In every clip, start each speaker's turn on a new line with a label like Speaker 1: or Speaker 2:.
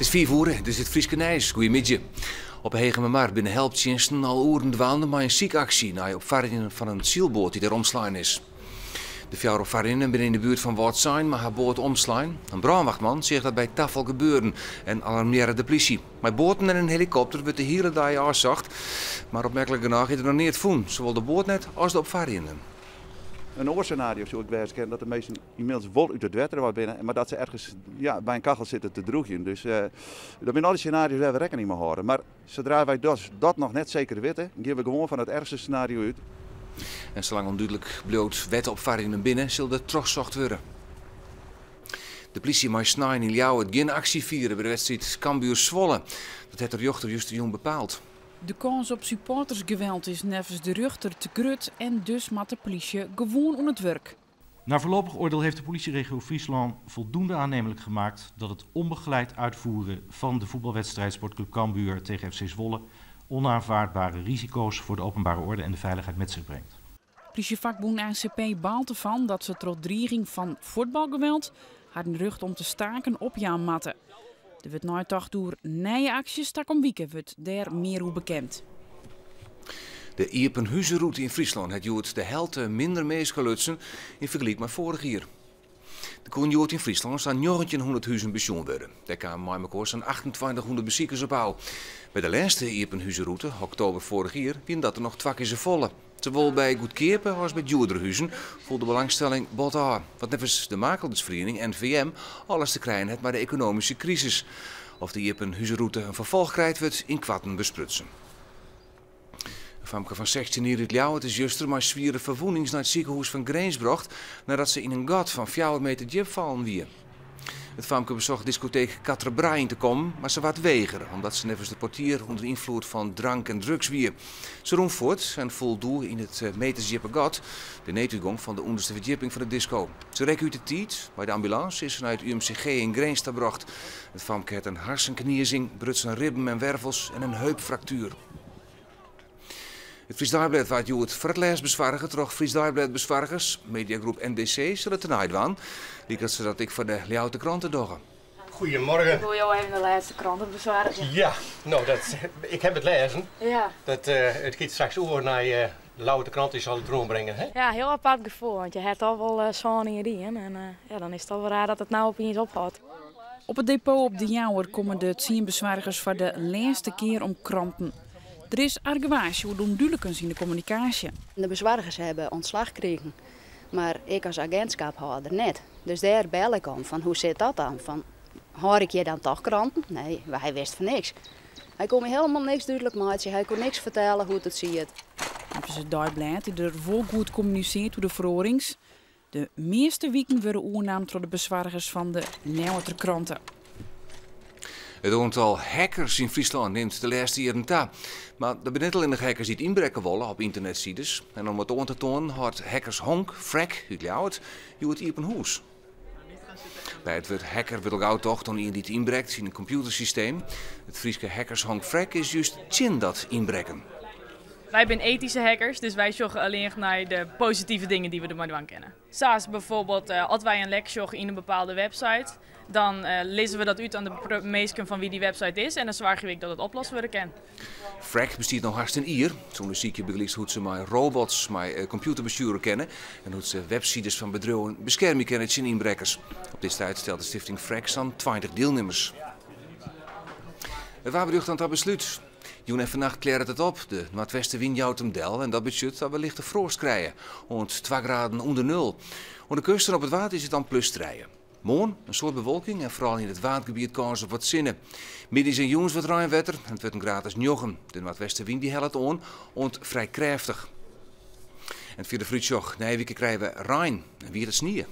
Speaker 1: Het is 4 uur, dit is het Frieske Nijs. Goedemiddag. Op Hegemermarkt binnen helptjensten al uren dwaalde maar een ziekactie na opvaringen van een zielboot die er omslaan is. De 4 opvaringen binnen in de buurt van Wordsijn maar haar boot omslaan. Een brandwachtman zegt dat bij tafel gebeuren en alarmeerde de politie. Met boten en een helikopter wordt de hele dag afzacht, maar opmerkelijk genoeg is er nog niet het voen, zowel de boot net als de opvaringen.
Speaker 2: Een oorscenario zou ik wijs kennen dat de mensen inmiddels wel uit het water wat binnen, maar dat ze ergens bij een kachel zitten te droegen. Dus dat zijn al die scenario's waar we rekening mee houden. Maar zodra wij dat nog net zeker weten, gaan we gewoon van het ergste scenario uit.
Speaker 1: En zolang onduidelijk bloot wetopvaringen binnen, zal er teruggezocht worden. De politie mag snijden in Ljouwert geen actie vieren bij de wedstrijd Cambuur-Zwolle. Dat heeft de rechter juist de jong bepaald.
Speaker 3: De kans op supportersgeweld is nevens de rechter te groot en dus moet de politie gewoon aan het werk.
Speaker 4: Na voorlopig oordeel heeft de politieregio Friesland voldoende aannemelijk gemaakt dat het onbegeleid uitvoeren van de voetbalwedstrijd Sportclub Cambuur tegen FC Zwolle onaanvaardbare risico's voor de openbare orde en de veiligheid met zich brengt.
Speaker 3: Politievakboen ACP baalt ervan dat ze tot dreiging van voetbalgeweld haar de rug om te staken op Jan Matte. Er wordt nooit toch door nieuwe acties stak om weken wordt daar meer hoe bekend.
Speaker 1: De Iepenhuizenroute in Friesland heeft juist de helft minder meesgelutsen in vergelijking met vorig jaar. De komende in Friesland staan 1900 huizen pensioen worden. Daar kwamen met elkaar zo'n 2800 bezoekers op aan. Bij de laatste Iepenhuizenroute, oktober vorig jaar, waren dat er nog 2 keer zo volle. Zowel bij Goedkeerpen als bij Duurderhuizen voelt de belangstelling bot aan. Wat nevens de makelersvereniging NVM alles te krijgen heeft maar de economische crisis. Of de Iepenhuizenroute een vervolg krijgt, wordt in kwatten besprutsen. Een famke van 16 jaar uit Ljouwert is juster maar zwieren verwoenings naar het ziekenhuis van Greensbrocht nadat ze in een gat van 4 meter diep vallen wie. Het famke bezocht discotheek Katrebrain te komen, maar ze wat weigeren omdat ze nevens de portier onder invloed van drank en drugs wie. Ze roemt voort en voldoe in het metersdiepe gat, de netuitgang van de onderste verdieping van de disco. Ze rekken uit de tijd, bij de ambulance is ze naar het UMCG in Greensbrocht gebracht. Het famke heeft een hersenknierzing, brutsen ribben en wervels en een heupfractuur. Het Fries Dagblad waard het voor het leesbezwargen, toch Fries Dagblad bezwargers, mediagroep NDC, zullen tenight waan. Liek ze dat ik voor de Ljouwerte kranten doggen.
Speaker 5: Goedemorgen.
Speaker 6: Ik wil jou even de laatste kranten bezwargen.
Speaker 5: Ja, nou, ik heb het lezen.
Speaker 6: Ja.
Speaker 5: Het gaat straks over naar de Ljouwerte krant, die zal het erom brengen. Hè?
Speaker 6: Ja, heel apart gevoel, want je hebt al wel zo'n in en dan is het al wel raar dat het nou opeens ophoudt.
Speaker 3: Op het depot op de Jouwer komen de 10 bezwargers voor de laatste keer om kranten. Er is argwage hoe onduidelijkens in de communicatie.
Speaker 7: De bezwargers hebben ontslag gekregen, maar ik als agentschaphouder net. Dus daar bel ik om van hoe zit dat dan? Van, hoor ik je dan toch kranten? Nee, hij wist van niks. Hij kon me helemaal niks duidelijk maken, hij kon niks vertellen hoe het ziet.
Speaker 3: Hebben ze Dagblad die er vol goed communiceert door de verorings. De meeste weken worden oornaam door de bezwargers van de Ljouwerter kranten.
Speaker 1: Het aantal hackers in Friesland neemt de laatste jaren toe. Maar er zijn niet alleen de hackers die het inbreken willen op internetsites. En om het aan te tonen houdt hackers Honk, Frek uit Ljouwert, het Iepenhuis. Bij het woord hacker wil ik ook toch toen iemand die het inbreekt in een computersysteem. Het Frieske hackers Honk Frek is juist tjen dat inbreken.
Speaker 8: Wij zijn ethische hackers, dus wij zorgen alleen naar de positieve dingen die we er maar aan kennen. Zoals bijvoorbeeld, als wij een lek zorgen in een bepaalde website, dan lezen we dat uit aan de mensen van wie die website is en dan zorgen we dat het oplossen worden kan.
Speaker 1: Frek bestaat nog hartstikke hier. Zo'n ziekje begeleid hoe ze maar robots, maar computerbesturen kennen en hoe ze websites van bedrijven beschermen kennen tegen inbrekkers. Op dit tijd stelt de stichting Frek aan 20 deelnemers. Het waarbeducht aan het besluit. Joen en vannacht kleren het op. De noordwestenwind jouwt hem del en dat betekent dat we lichte frost krijgen. Rond 2 graden onder nul. Aan de kust en op het water is het dan plus 3. Morgen een soort bewolking en vooral in het watergebied kans op wat zinnen. Middags en jongens wat ruimwetter en het wordt een graad als 9. De noordwestenwind die helpt aan, ont vrij krachtig. En via de fruitsjoch Nijweken krijgen we Rijn en weer het sneeuw.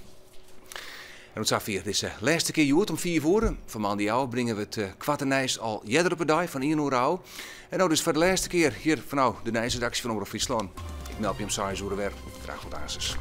Speaker 1: En het is deze laatste keer om 4 uur. Van maand jou brengen we het kwartenijs al jeder op een dag van 1 uur oud. En nou dus voor de laatste keer hier van de Nijsredactie van Omroep Friesland. Ik meld je hem 6 uur weer. Graag tot aanzien.